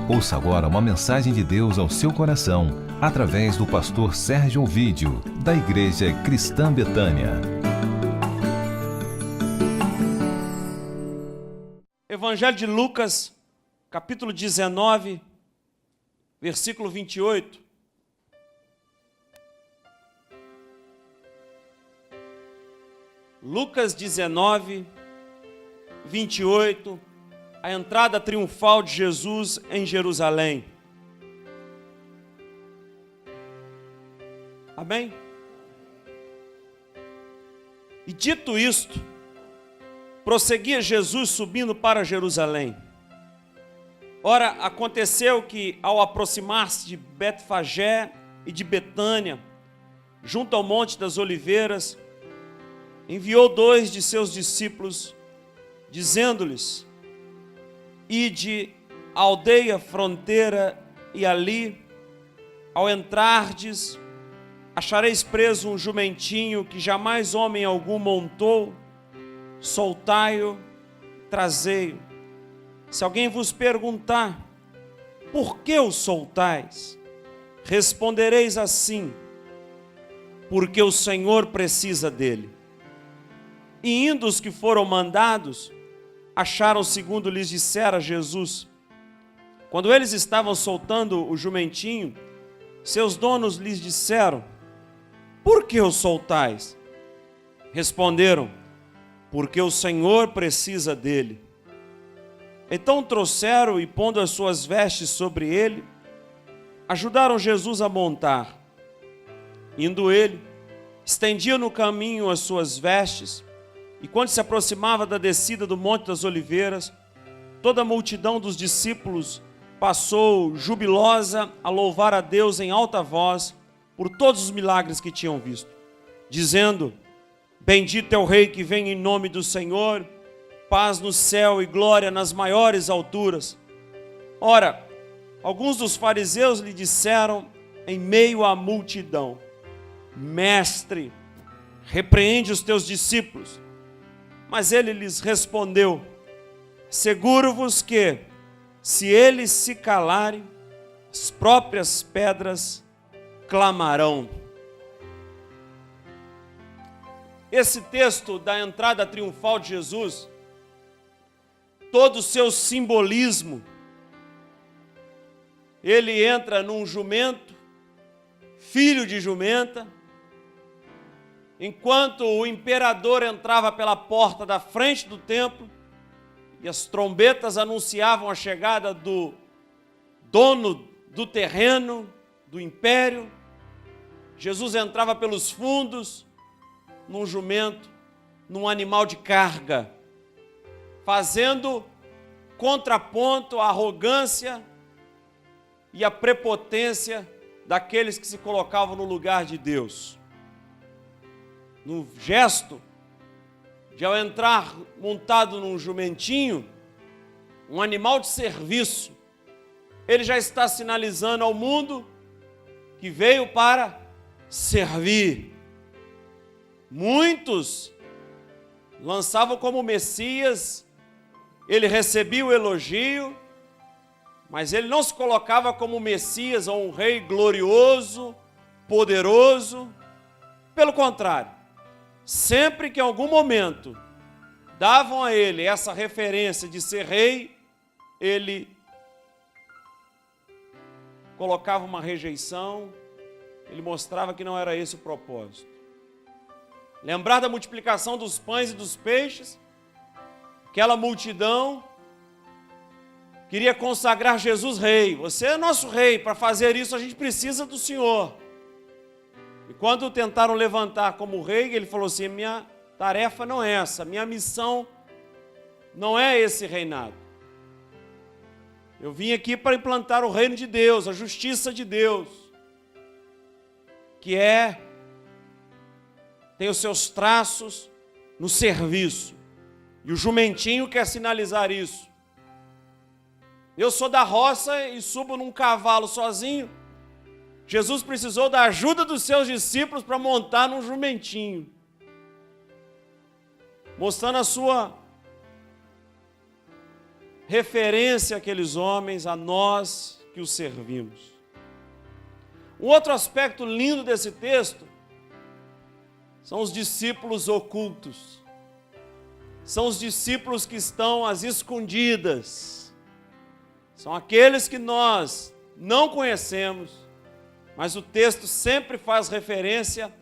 Ouça agora uma mensagem de Deus ao seu coração, através do pastor Sérgio Ovídio, da Igreja Cristã Betânia. Evangelho de Lucas, capítulo 19, versículo 28. Lucas 19, 28, a entrada triunfal de Jesus em Jerusalém. Amém? E dito isto, prosseguia Jesus subindo para Jerusalém. Ora, aconteceu que, ao aproximar-se de Betfagé e de Betânia, junto ao Monte das Oliveiras, enviou 2 de seus discípulos, dizendo-lhes: Ide à aldeia fronteira, e ali, ao entrardes, achareis preso um jumentinho que jamais homem algum montou, soltai-o, trazei-o. Se alguém vos perguntar, por que o soltais? Respondereis assim, porque o Senhor precisa dele. E indo os que foram mandados, acharam segundo lhes dissera Jesus. Quando eles estavam soltando o jumentinho, seus donos lhes disseram: por que o soltais? Responderam: porque o Senhor precisa dele. Então trouxeram e, pondo as suas vestes sobre ele, ajudaram Jesus a montar. Indo ele, estendia no caminho as suas vestes, e quando se aproximava da descida do Monte das Oliveiras, toda a multidão dos discípulos passou jubilosa a louvar a Deus em alta voz por todos os milagres que tinham visto, dizendo: bendito é o Rei que vem em nome do Senhor, paz no céu e glória nas maiores alturas. Ora, alguns dos fariseus lhe disseram em meio à multidão: Mestre, repreende os teus discípulos. Mas ele lhes respondeu: seguro-vos que, se eles se calarem, as próprias pedras clamarão. Esse texto da entrada triunfal de Jesus, todo o seu simbolismo, ele entra num jumento, filho de jumenta, enquanto o imperador entrava pela porta da frente do templo e as trombetas anunciavam a chegada do dono do terreno, do império, Jesus entrava pelos fundos, num jumento, num animal de carga, fazendo contraponto à arrogância e à prepotência daqueles que se colocavam no lugar de Deus. No gesto de, ao entrar montado num jumentinho, um animal de serviço, ele já está sinalizando ao mundo que veio para servir. Muitos lançavam como Messias, ele recebia o elogio, mas ele não se colocava como Messias ou um rei glorioso, poderoso. Pelo contrário, sempre que em algum momento davam a ele essa referência de ser rei, ele colocava uma rejeição, ele mostrava que não era esse o propósito. Lembrar da multiplicação dos pães e dos peixes? Aquela multidão queria consagrar Jesus rei. Você é nosso rei, para fazer isso a gente precisa do Senhor. E quando tentaram levantar como rei, ele falou assim: minha tarefa não é essa, minha missão não é esse reinado. Eu vim aqui para implantar o reino de Deus, a justiça de Deus, que tem os seus traços no serviço. E o jumentinho quer sinalizar isso. Eu sou da roça e subo num cavalo sozinho. Jesus precisou da ajuda dos seus discípulos para montar num jumentinho, mostrando a sua referência àqueles homens, a nós que os servimos. Um outro aspecto lindo desse texto são os discípulos ocultos. São os discípulos que estão às escondidas. São aqueles que nós não conhecemos, mas o texto sempre faz referência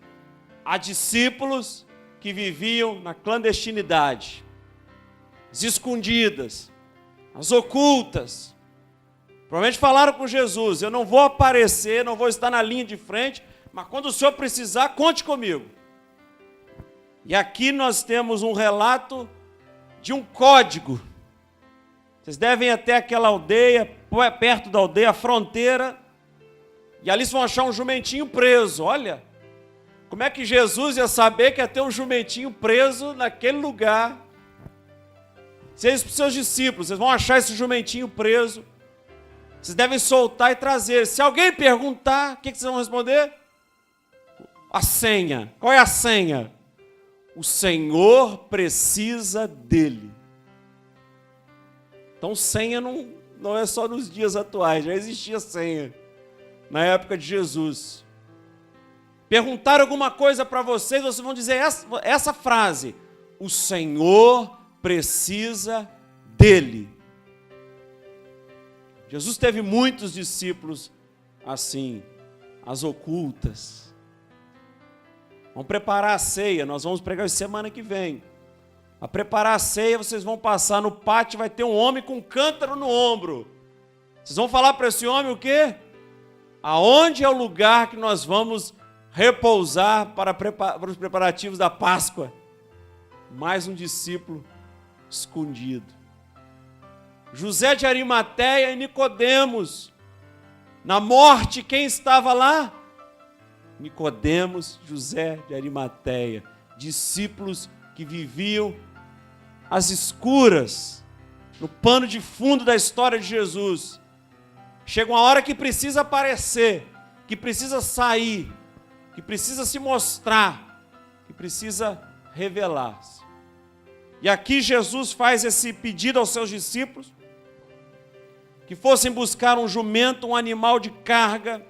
a discípulos que viviam na clandestinidade, as escondidas, as ocultas. Provavelmente falaram com Jesus: eu não vou aparecer, não vou estar na linha de frente, mas quando o Senhor precisar, conte comigo. E aqui nós temos um relato de um código. Vocês devem ir até aquela aldeia, perto da aldeia, a fronteira, e ali vocês vão achar um jumentinho preso. Olha, como é que Jesus ia saber que ia ter um jumentinho preso naquele lugar? Vocês para os seus discípulos, vocês vão achar esse jumentinho preso. Vocês devem soltar e trazer. Se alguém perguntar, o que vocês vão responder? A senha. Qual é a senha? O Senhor precisa dele. Então senha não é só nos dias atuais, já existia senha na época de Jesus. Perguntar alguma coisa para vocês, vocês vão dizer essa frase: o Senhor precisa dele. Jesus teve muitos discípulos assim, as ocultas. Vamos preparar a ceia, nós vamos pregar isso semana que vem. A preparar a ceia, vocês vão passar no pátio, vai ter um homem com um cântaro no ombro. Vocês vão falar para esse homem o quê? Aonde é o lugar que nós vamos repousar para os preparativos da Páscoa? Mais um discípulo escondido. José de Arimateia e Nicodemos. Na morte, quem estava lá? Nicodemos, José de Arimateia, discípulos que viviam às escuras, no pano de fundo da história de Jesus. Chega uma hora que precisa aparecer, que precisa sair, que precisa se mostrar, que precisa revelar-se. E aqui Jesus faz esse pedido aos seus discípulos, que fossem buscar um jumento, um animal de carga,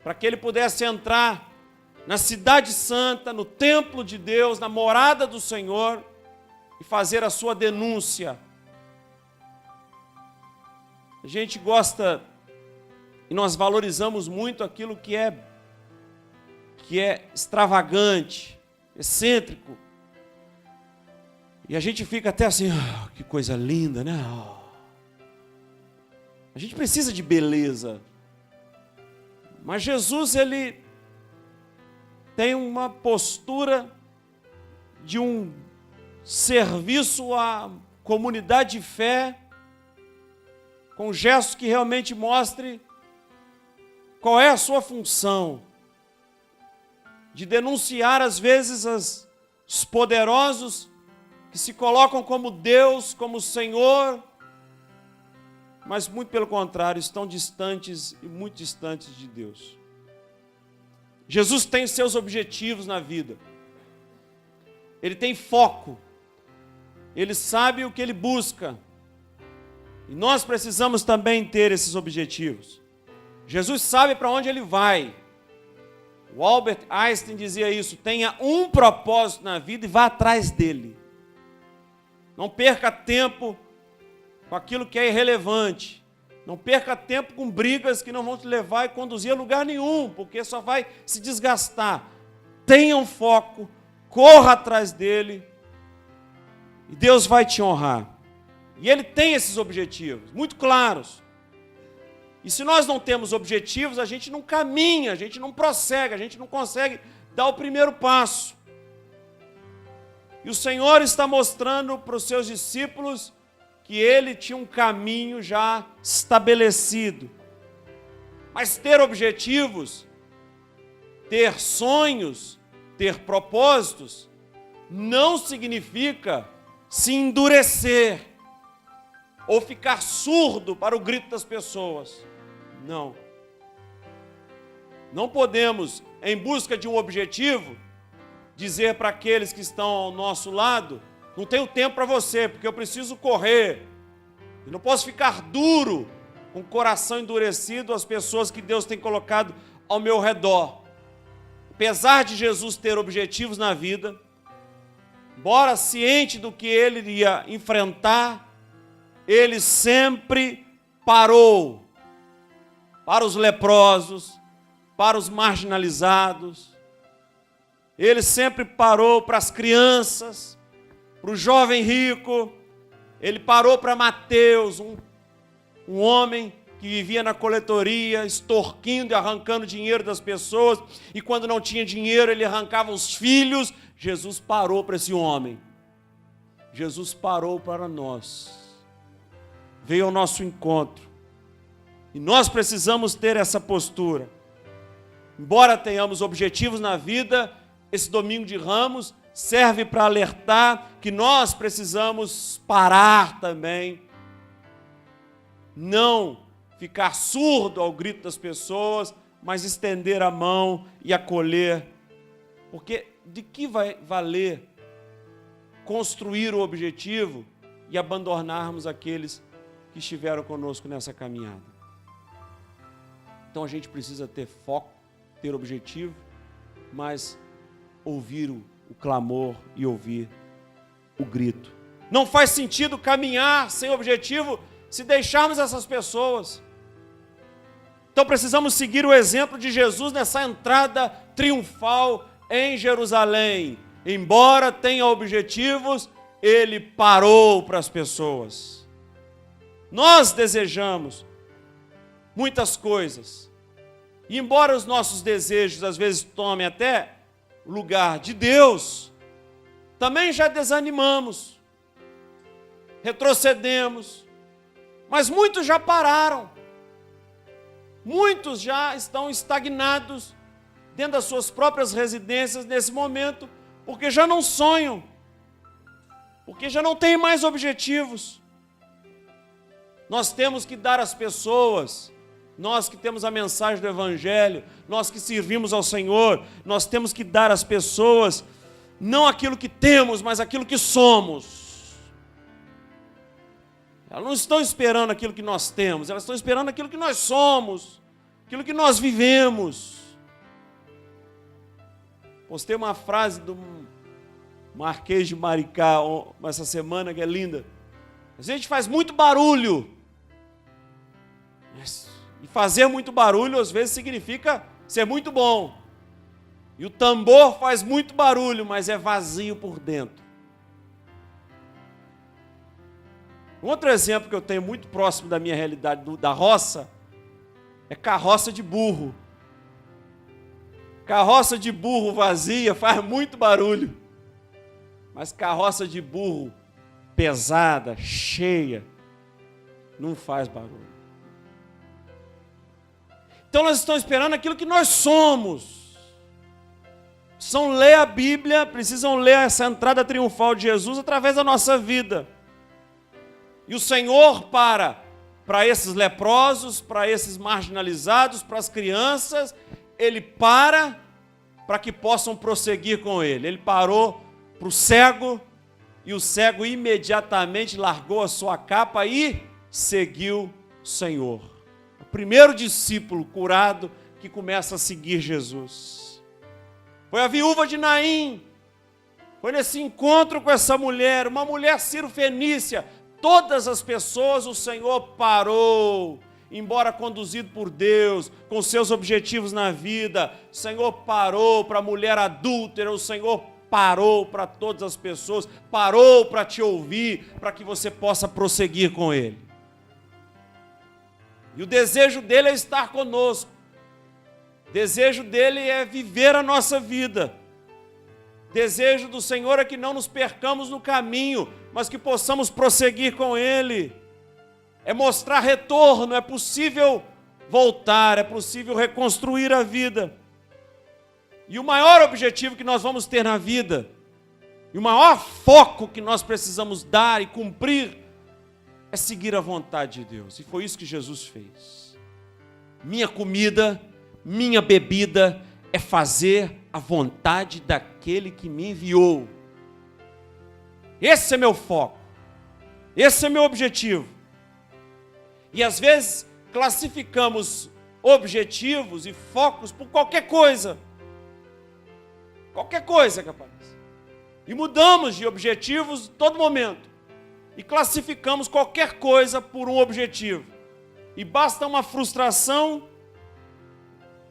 para que ele pudesse entrar na cidade santa, no templo de Deus, na morada do Senhor, e fazer a sua denúncia. A gente gosta e nós valorizamos muito aquilo que é extravagante, excêntrico. E a gente fica até assim: oh, que coisa linda, né? Oh. A gente precisa de beleza. Mas Jesus, ele tem uma postura de um serviço à comunidade de fé, com gestos que realmente mostre qual é a sua função, de denunciar às vezes os poderosos que se colocam como Deus, como Senhor, mas muito pelo contrário, estão distantes e muito distantes de Deus. Jesus tem seus objetivos na vida. Ele tem foco. Ele sabe o que ele busca. E nós precisamos também ter esses objetivos. Jesus sabe para onde ele vai. O Albert Einstein dizia isso: tenha um propósito na vida e vá atrás dele. Não perca tempo com aquilo que é irrelevante. Não perca tempo com brigas que não vão te levar e conduzir a lugar nenhum, porque só vai se desgastar. Tenha um foco, corra atrás dele, e Deus vai te honrar. E ele tem esses objetivos, muito claros. E se nós não temos objetivos, a gente não caminha, a gente não prossegue, a gente não consegue dar o primeiro passo. E o Senhor está mostrando para os seus discípulos que ele tinha um caminho já estabelecido. Mas ter objetivos, ter sonhos, ter propósitos, não significa se endurecer ou ficar surdo para o grito das pessoas. Não. Não podemos, em busca de um objetivo, dizer para aqueles que estão ao nosso lado: não tenho tempo para você, porque eu preciso correr. Eu não posso ficar duro, com o coração endurecido às pessoas que Deus tem colocado ao meu redor. Apesar de Jesus ter objetivos na vida, embora ciente do que ele iria enfrentar, ele sempre parou para os leprosos, para os marginalizados. Ele sempre parou para as crianças, para o jovem rico. Ele parou para Mateus, um homem que vivia na coletoria, extorquindo e arrancando dinheiro das pessoas, e quando não tinha dinheiro, ele arrancava os filhos. Jesus parou para esse homem. Jesus parou para nós. Veio ao nosso encontro. E nós precisamos ter essa postura. Embora tenhamos objetivos na vida, esse domingo de Ramos serve para alertar que nós precisamos parar também. Não ficar surdo ao grito das pessoas, mas estender a mão e acolher. Porque de que vai valer construir o objetivo e abandonarmos aqueles que estiveram conosco nessa caminhada? Então a gente precisa ter foco, ter objetivo, mas ouvir o clamor e ouvir o grito. Não faz sentido caminhar sem objetivo se deixarmos essas pessoas. Então precisamos seguir o exemplo de Jesus nessa entrada triunfal em Jerusalém. Embora tenha objetivos, ele parou para as pessoas. Nós desejamos muitas coisas. E embora os nossos desejos às vezes tomem até o lugar de Deus, também já desanimamos, retrocedemos, mas muitos já pararam, muitos já estão estagnados dentro das suas próprias residências nesse momento, porque já não sonham, porque já não têm mais objetivos. Nós temos que dar às pessoas, nós que temos a mensagem do Evangelho, nós que servimos ao Senhor, nós temos que dar às pessoas não aquilo que temos, mas aquilo que somos. Elas não estão esperando aquilo que nós temos, elas estão esperando aquilo que nós somos, aquilo que nós vivemos. Postei uma frase do Marquês de Maricá essa semana que é linda. A gente faz muito barulho. E fazer muito barulho às vezes significa ser muito bom. E o tambor faz muito barulho, mas é vazio por dentro. Um outro exemplo que eu tenho muito próximo da minha realidade da roça é carroça de burro. Carroça de burro vazia faz muito barulho, mas carroça de burro pesada, cheia, não faz barulho. Então nós estamos esperando aquilo que nós somos. Precisam ler a Bíblia, precisam ler essa entrada triunfal de Jesus através da nossa vida. E o Senhor para esses leprosos, para esses marginalizados, para as crianças, Ele para que possam prosseguir com Ele. Ele parou para o cego, e o cego imediatamente largou a sua capa e seguiu o Senhor. O primeiro discípulo curado que começa a seguir Jesus. Foi a viúva de Naim. Foi nesse encontro com essa mulher, uma mulher cirofenícia. Todas as pessoas o Senhor parou, embora conduzido por Deus, com seus objetivos na vida. O Senhor parou para a mulher adúltera, o Senhor parou para todas as pessoas, parou para te ouvir, para que você possa prosseguir com Ele. E o desejo dele é estar conosco. O desejo dele é viver a nossa vida. O desejo do Senhor é que não nos percamos no caminho, mas que possamos prosseguir com Ele. É mostrar retorno, é possível voltar, é possível reconstruir a vida. E o maior objetivo que nós vamos ter na vida, e o maior foco que nós precisamos dar e cumprir, é seguir a vontade de Deus. E foi isso que Jesus fez. Minha comida, minha bebida é fazer a vontade daquele que me enviou. Esse é meu foco. Esse é meu objetivo. E às vezes classificamos objetivos e focos por qualquer coisa. Qualquer coisa que apareça. E mudamos de objetivos a todo momento. E classificamos qualquer coisa por um objetivo. E basta uma frustração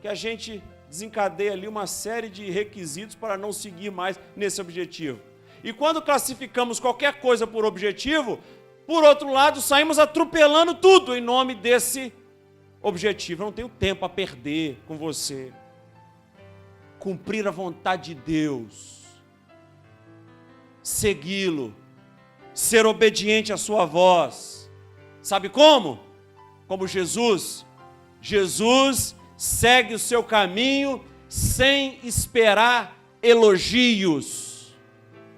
que a gente desencadeia ali uma série de requisitos para não seguir mais nesse objetivo. E quando classificamos qualquer coisa por objetivo, por outro lado, saímos atropelando tudo em nome desse objetivo. Eu não tenho tempo a perder com você. Cumprir a vontade de Deus. Segui-lo. Ser obediente à sua voz. Sabe como? Como Jesus. Jesus segue o seu caminho sem esperar elogios.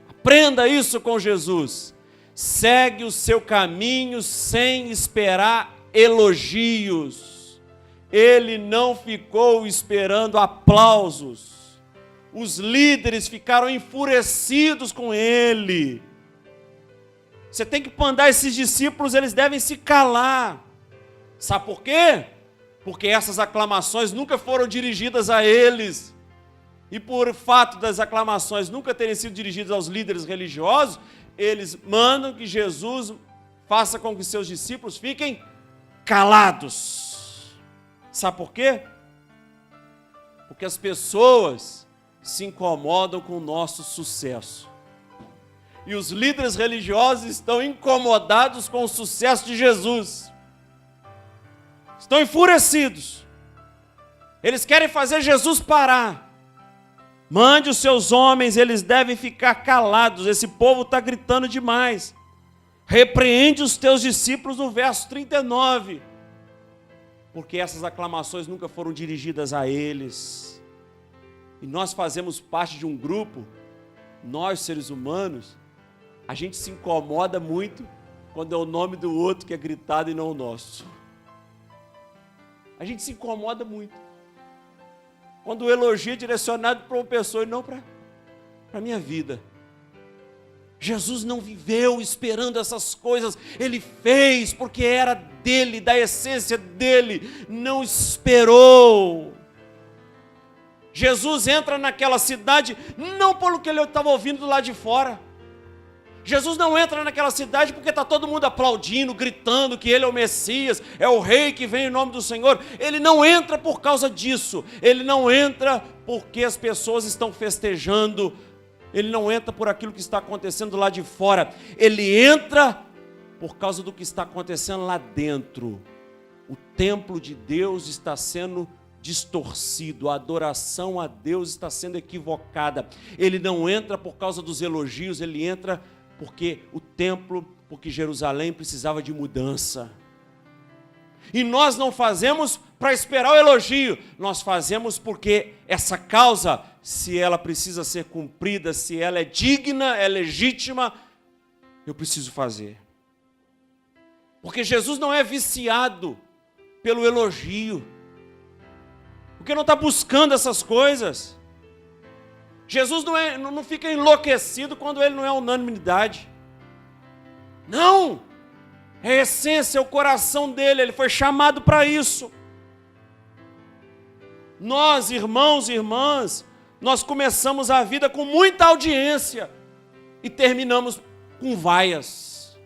Aprenda isso com Jesus. Segue o seu caminho sem esperar elogios. Ele não ficou esperando aplausos. Os líderes ficaram enfurecidos com ele. Você tem que mandar esses discípulos, eles devem se calar. Sabe por quê? Porque essas aclamações nunca foram dirigidas a eles. E por fato das aclamações nunca terem sido dirigidas aos líderes religiosos, eles mandam que Jesus faça com que seus discípulos fiquem calados. Sabe por quê? Porque as pessoas se incomodam com o nosso sucesso. E os líderes religiosos estão incomodados com o sucesso de Jesus. Estão enfurecidos. Eles querem fazer Jesus parar. Mande os seus homens, eles devem ficar calados. Esse povo está gritando demais. Repreende os teus discípulos no verso 39. Porque essas aclamações nunca foram dirigidas a eles. E nós fazemos parte de um grupo, nós seres humanos, a gente se incomoda muito quando é o nome do outro que é gritado e não o nosso. A gente se incomoda muito quando o elogio é direcionado para uma pessoa e não para a minha vida. Jesus não viveu esperando essas coisas, Ele fez porque era dele, da essência dele, não esperou. Jesus entra naquela cidade não pelo que ele estava ouvindo do lado de fora. Jesus não entra naquela cidade porque está todo mundo aplaudindo, gritando que ele é o Messias, é o rei que vem em nome do Senhor. Ele não entra por causa disso. Ele não entra porque as pessoas estão festejando. Ele não entra por aquilo que está acontecendo lá de fora. Ele entra por causa do que está acontecendo lá dentro. O templo de Deus está sendo distorcido, a adoração a Deus está sendo equivocada. Ele não entra por causa dos elogios, ele entra porque o templo, porque Jerusalém precisava de mudança. E nós não fazemos para esperar o elogio, nós fazemos porque essa causa, se ela precisa ser cumprida, se ela é digna, é legítima, eu preciso fazer. Porque Jesus não é viciado pelo elogio, porque não está buscando essas coisas. Jesus não fica enlouquecido quando ele não é unanimidade. Não! É a essência, é o coração dele, ele foi chamado para isso. Nós, irmãos e irmãs, nós começamos a vida com muita audiência e terminamos com vaias.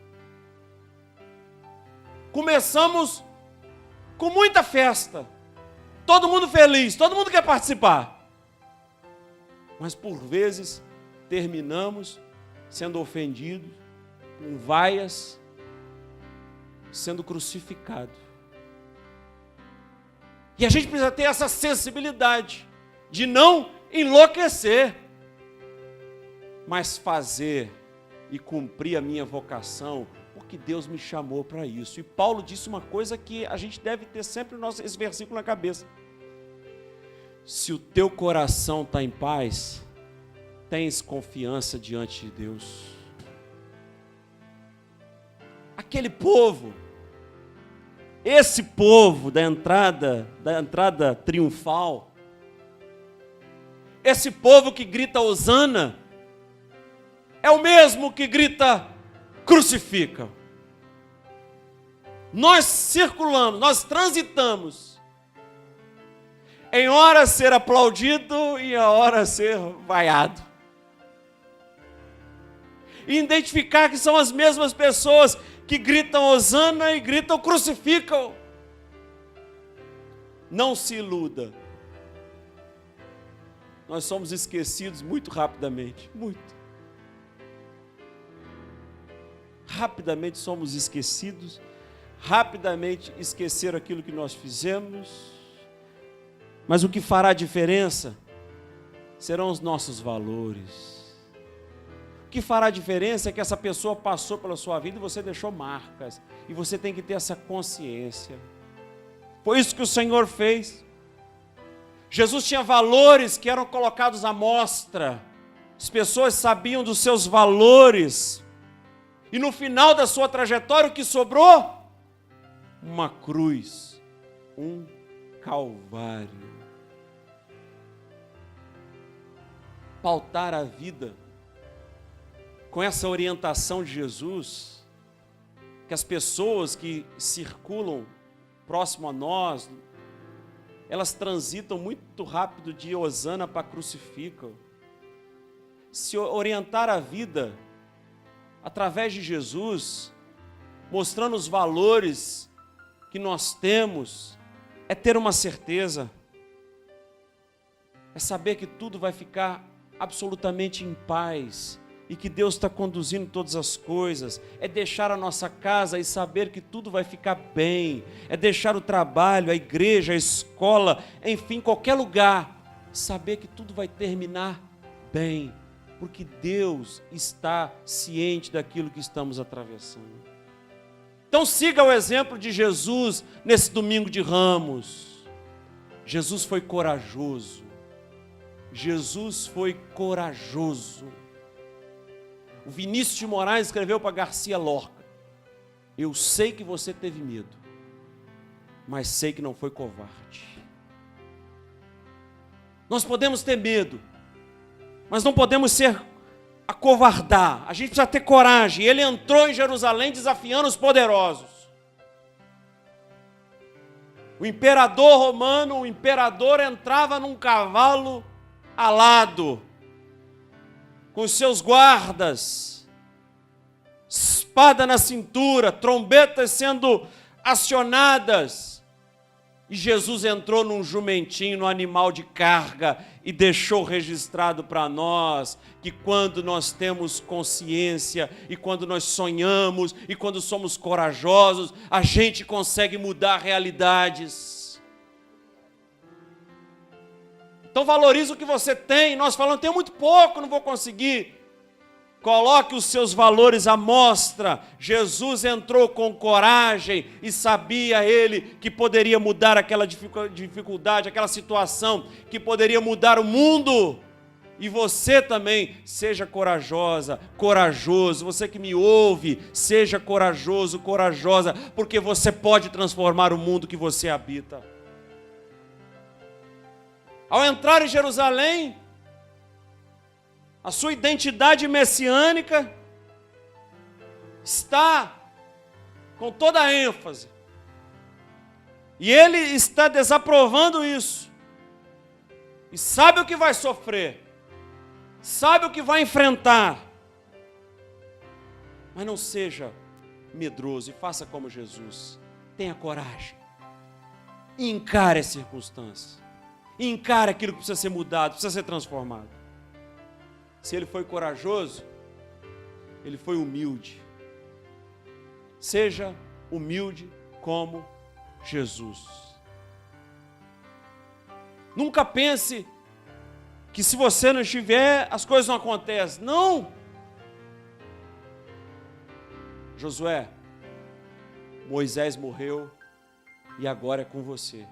Começamos com muita festa, todo mundo feliz, todo mundo quer participar. Mas por vezes terminamos sendo ofendidos, com vaias, sendo crucificado. E a gente precisa ter essa sensibilidade de não enlouquecer, mas fazer e cumprir a minha vocação, porque Deus me chamou para isso. E Paulo disse uma coisa que a gente deve ter sempre esse versículo na cabeça. Se o teu coração está em paz, tens confiança diante de Deus. Aquele povo, esse povo da entrada triunfal, esse povo que grita hosana, é o mesmo que grita crucifica. Nós circulamos, nós transitamos em hora ser aplaudido e em hora ser vaiado. E identificar que são as mesmas pessoas que gritam hosana e gritam crucificam. Não se iluda. Nós somos esquecidos muito rapidamente, muito. Rapidamente somos esquecidos, rapidamente esqueceram aquilo que nós fizemos. Mas o que fará a diferença serão os nossos valores. O que fará a diferença é que essa pessoa passou pela sua vida e você deixou marcas. E você tem que ter essa consciência. Foi isso que o Senhor fez. Jesus tinha valores que eram colocados à mostra. As pessoas sabiam dos seus valores. E no final da sua trajetória, o que sobrou? Uma cruz, um calvário. Pautar a vida com essa orientação de Jesus, que as pessoas que circulam próximo a nós, elas transitam muito rápido de hosana para crucificam. Se orientar a vida através de Jesus, mostrando os valores que nós temos, é ter uma certeza, é saber que tudo vai ficar absolutamente em paz e que Deus está conduzindo todas as coisas, é deixar a nossa casa e saber que tudo vai ficar bem, é deixar o trabalho, a igreja, a escola, enfim, qualquer lugar, saber que tudo vai terminar bem, porque Deus está ciente daquilo que estamos atravessando. Então siga o exemplo de Jesus nesse domingo de Ramos. Jesus foi corajoso. Jesus foi corajoso. O Vinícius de Moraes escreveu para Garcia Lorca: eu sei que você teve medo, mas sei que não foi covarde. Nós podemos ter medo, mas não podemos ser acovardar. A gente precisa ter coragem. Ele entrou em Jerusalém desafiando os poderosos. O imperador romano, o imperador entrava num cavalo alado, com os seus guardas, espada na cintura, trombetas sendo acionadas. E Jesus entrou num jumentinho, num animal de carga, e deixou registrado para nós que quando nós temos consciência, e quando nós sonhamos, e quando somos corajosos, a gente consegue mudar realidades. Então valorize o que você tem. Nós falamos, tenho muito pouco, não vou conseguir. Coloque os seus valores à mostra. Jesus entrou com coragem e sabia ele que poderia mudar aquela dificuldade, aquela situação, que poderia mudar o mundo. E você também, seja corajosa, corajoso. Você que me ouve, seja corajoso, corajosa, porque você pode transformar o mundo que você habita. Ao entrar em Jerusalém, a sua identidade messiânica está com toda a ênfase. E ele está desaprovando isso. E sabe o que vai sofrer. Sabe o que vai enfrentar. Mas não seja medroso e faça como Jesus. Tenha coragem. E encare as circunstâncias. E encare aquilo que precisa ser mudado, precisa ser transformado. Se ele foi corajoso, ele foi humilde. Seja humilde como Jesus. Nunca pense que se você não estiver, as coisas não acontecem. Não! Josué, Moisés morreu e agora é com você.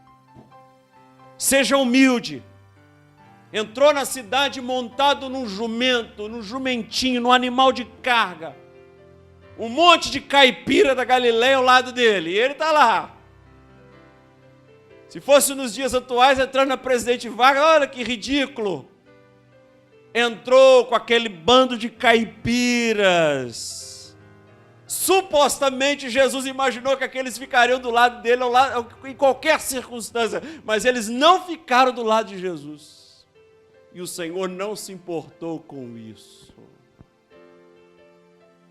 Seja humilde. Entrou na cidade montado num jumento, num jumentinho, num animal de carga. Um monte de caipira da Galileia ao lado dele. E ele está lá. Se fosse nos dias atuais, entrando na Presidente Vargas, olha que ridículo. Entrou com aquele bando de caipiras. Supostamente Jesus imaginou que aqueles ficariam do lado dele em qualquer circunstância, mas eles não ficaram do lado de Jesus. E o Senhor não se importou com isso.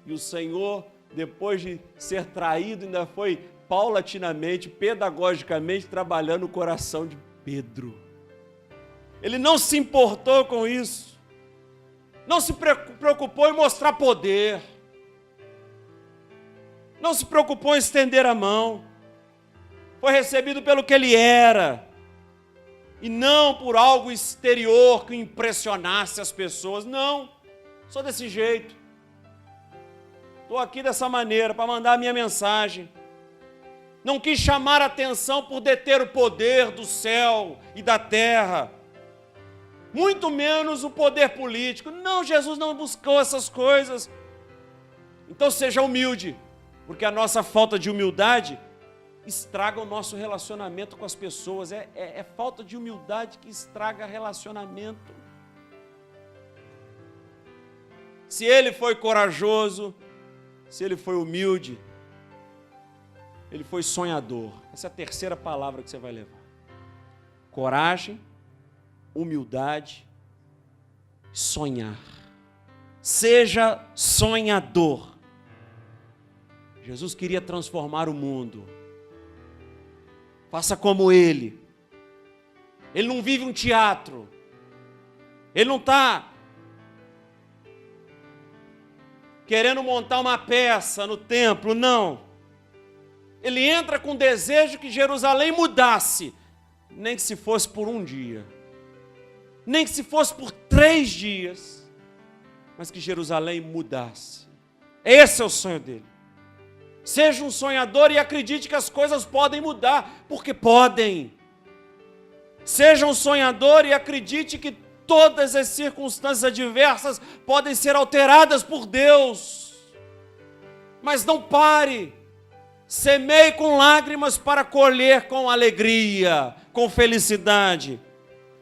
E o Senhor, depois de ser traído, ainda foi paulatinamente, pedagogicamente, trabalhando o coração de Pedro. Ele não se importou com isso. Não se preocupou em mostrar poder. Não se preocupou em estender a mão. Foi recebido pelo que ele era. E não por algo exterior que impressionasse as pessoas. Não, só desse jeito. Estou aqui dessa maneira para mandar a minha mensagem. Não quis chamar a atenção por deter o poder do céu e da terra. Muito menos o poder político. Não, Jesus não buscou essas coisas. Então seja humilde, porque a nossa falta de humildade estraga o nosso relacionamento com as pessoas. É falta de humildade que estraga relacionamento. Se ele foi corajoso, se ele foi humilde, ele foi sonhador. Essa é a terceira palavra que você vai levar. Coragem, humildade, sonhar. Seja sonhador. Jesus queria transformar o mundo. Faça como ele. Ele não vive um teatro. Ele não está querendo montar uma peça no templo, não. Ele entra com o desejo que Jerusalém mudasse, nem que se fosse por um dia, nem que se fosse por 3 dias, mas que Jerusalém mudasse. Esse é o sonho dele. Seja um sonhador e acredite que as coisas podem mudar, porque podem. Seja um sonhador e acredite que todas as circunstâncias adversas podem ser alteradas por Deus. Mas não pare. Semeie com lágrimas para colher com alegria, com felicidade.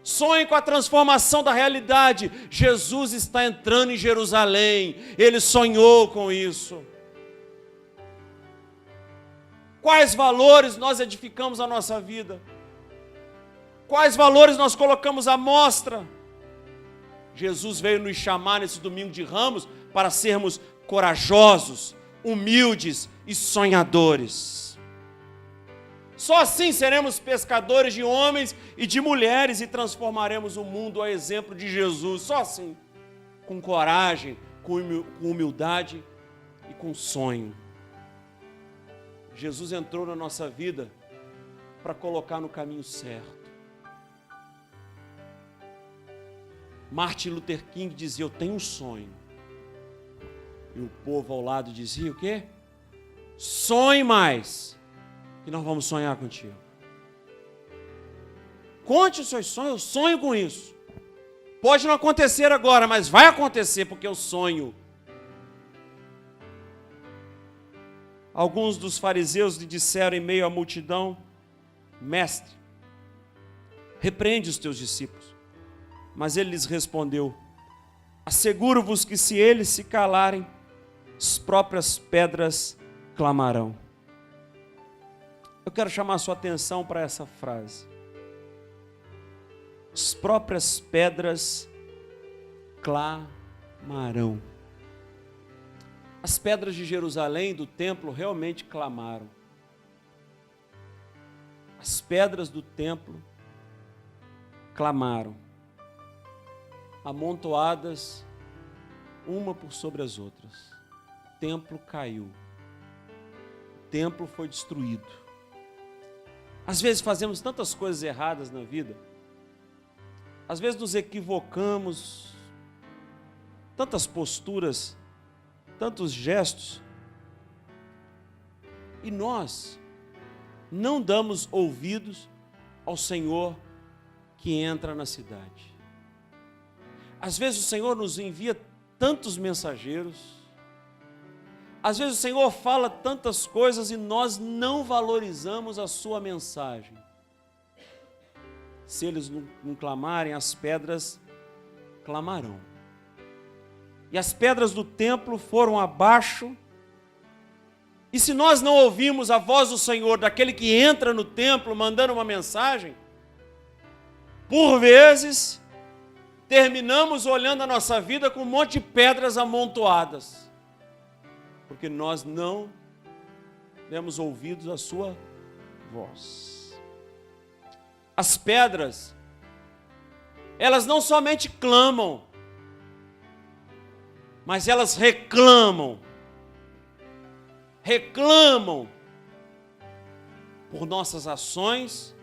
Sonhe com a transformação da realidade. Jesus está entrando em Jerusalém. Ele sonhou com isso. Quais valores nós edificamos a nossa vida? Quais valores nós colocamos à mostra? Jesus veio nos chamar nesse domingo de Ramos para sermos corajosos, humildes e sonhadores. Só assim seremos pescadores de homens e de mulheres e transformaremos o mundo a exemplo de Jesus. Só assim, com coragem, com humildade e com sonho. Jesus entrou na nossa vida para colocar no caminho certo. Martin Luther King dizia: eu tenho um sonho. E o povo ao lado dizia o quê? Sonhe mais, que nós vamos sonhar contigo. Conte os seus sonhos, eu sonho com isso. Pode não acontecer agora, mas vai acontecer porque eu sonho. Alguns dos fariseus lhe disseram em meio à multidão: Mestre, repreende os teus discípulos. Mas ele lhes respondeu: asseguro-vos que se eles se calarem, as próprias pedras clamarão. Eu quero chamar a sua atenção para essa frase. As próprias pedras clamarão. As pedras de Jerusalém, do templo, realmente clamaram. As pedras do templo clamaram, amontoadas uma por sobre as outras. O templo caiu. O templo foi destruído. Às vezes fazemos tantas coisas erradas na vida. Às vezes nos equivocamos. Tantas posturas, tantos gestos. E nós não damos ouvidos ao Senhor que entra na cidade. Às vezes o Senhor nos envia tantos mensageiros. Às vezes o Senhor fala tantas coisas e nós não valorizamos a sua mensagem. Se eles não clamarem, as pedras clamarão. E as pedras do templo foram abaixo E se nós não ouvimos a voz do Senhor, daquele que entra no templo mandando uma mensagem, por vezes terminamos olhando a nossa vida com um monte de pedras amontoadas, porque nós não demos ouvidos à sua voz. As pedras, elas não somente clamam, mas elas reclamam por nossas ações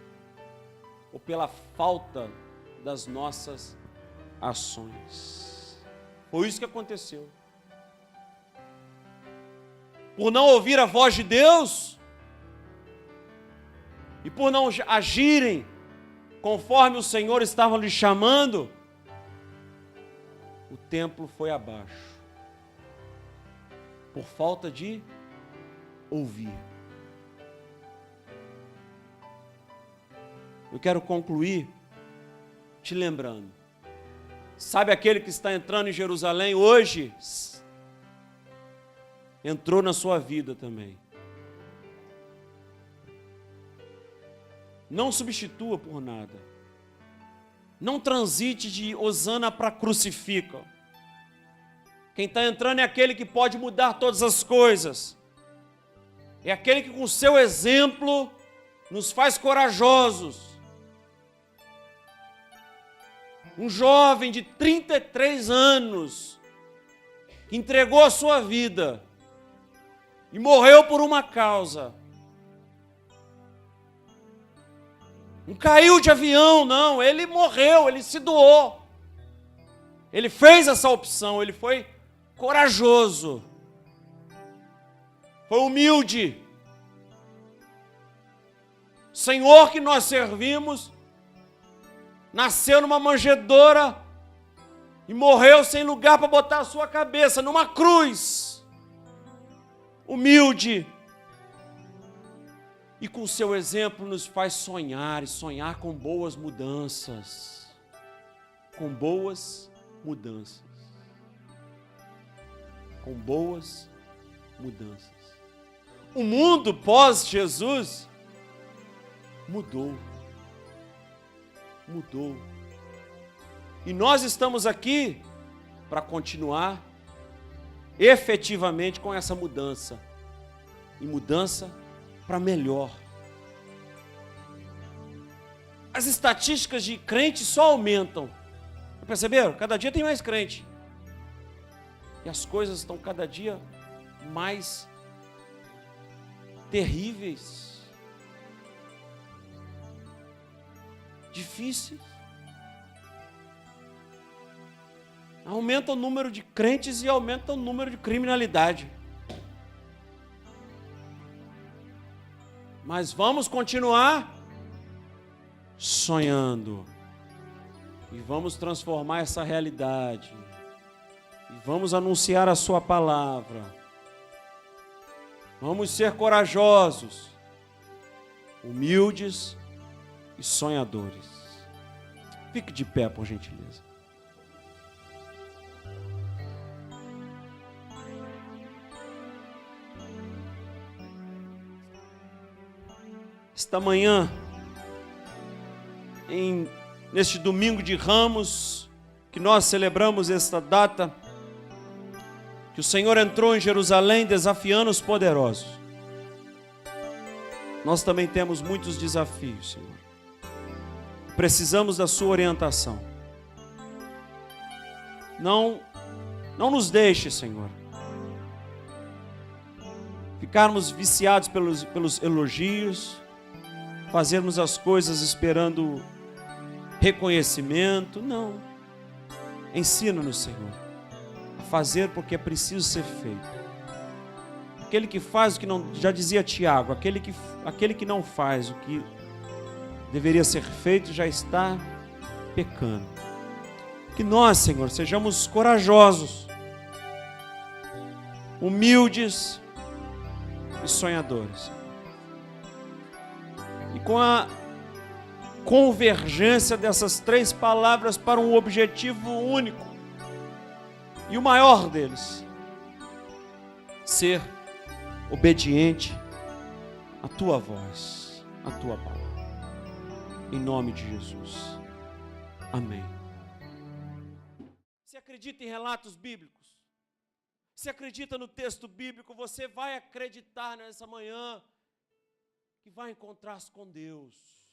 ou pela falta das nossas ações. Foi isso que aconteceu. Por não ouvir a voz de Deus e por não agirem conforme o Senhor estava lhe chamando, o templo foi abaixo, por falta de ouvir. Eu quero concluir te lembrando, sabe aquele que está entrando em Jerusalém hoje? Entrou na sua vida também. Não substitua por nada. Não transite de hosana para crucifica. Quem está entrando é aquele que pode mudar todas as coisas. É aquele que com seu exemplo nos faz corajosos. Um jovem de 33 anos que entregou a sua vida e morreu por uma causa. Não caiu de avião, não. Ele morreu, ele se doou. Ele fez essa opção, ele foi corajoso. Foi humilde. O Senhor que nós servimos nasceu numa manjedoura e morreu sem lugar para botar a sua cabeça, numa cruz. Humilde. E com seu exemplo nos faz sonhar, e sonhar com boas mudanças. Com boas mudanças. Com boas mudanças. O mundo pós-Jesus mudou. Mudou. E nós estamos aqui para continuar efetivamente com essa mudança. E mudança para melhor. As estatísticas de crentes só aumentam. Perceberam? Cada dia tem mais crente. E as coisas estão cada dia mais terríveis. Difíceis. Aumenta o número de crentes e aumenta o número de criminalidade. Mas vamos continuar sonhando. E vamos transformar essa realidade. E vamos anunciar a sua palavra. Vamos ser corajosos, humildes e sonhadores. Fique de pé, por gentileza. Esta manhã, neste domingo de Ramos, que nós celebramos esta data, que o Senhor entrou em Jerusalém desafiando os poderosos. Nós também temos muitos desafios, Senhor. Precisamos da sua orientação. Não nos deixe, Senhor, ficarmos viciados pelos elogios, fazermos as coisas esperando reconhecimento. Não. Ensina-nos, Senhor, a fazer porque é preciso ser feito. Aquele que faz o que não, já dizia Tiago, aquele que não faz o que deveria ser feito já está pecando. Que nós, Senhor, sejamos corajosos, humildes e sonhadores. E com a convergência dessas três palavras para um objetivo único, e o maior deles, ser obediente à tua voz, à tua palavra. Em nome de Jesus. Amém. Você acredita em relatos bíblicos? Você acredita no texto bíblico? Você vai acreditar nessa manhã que vai encontrar-se com Deus.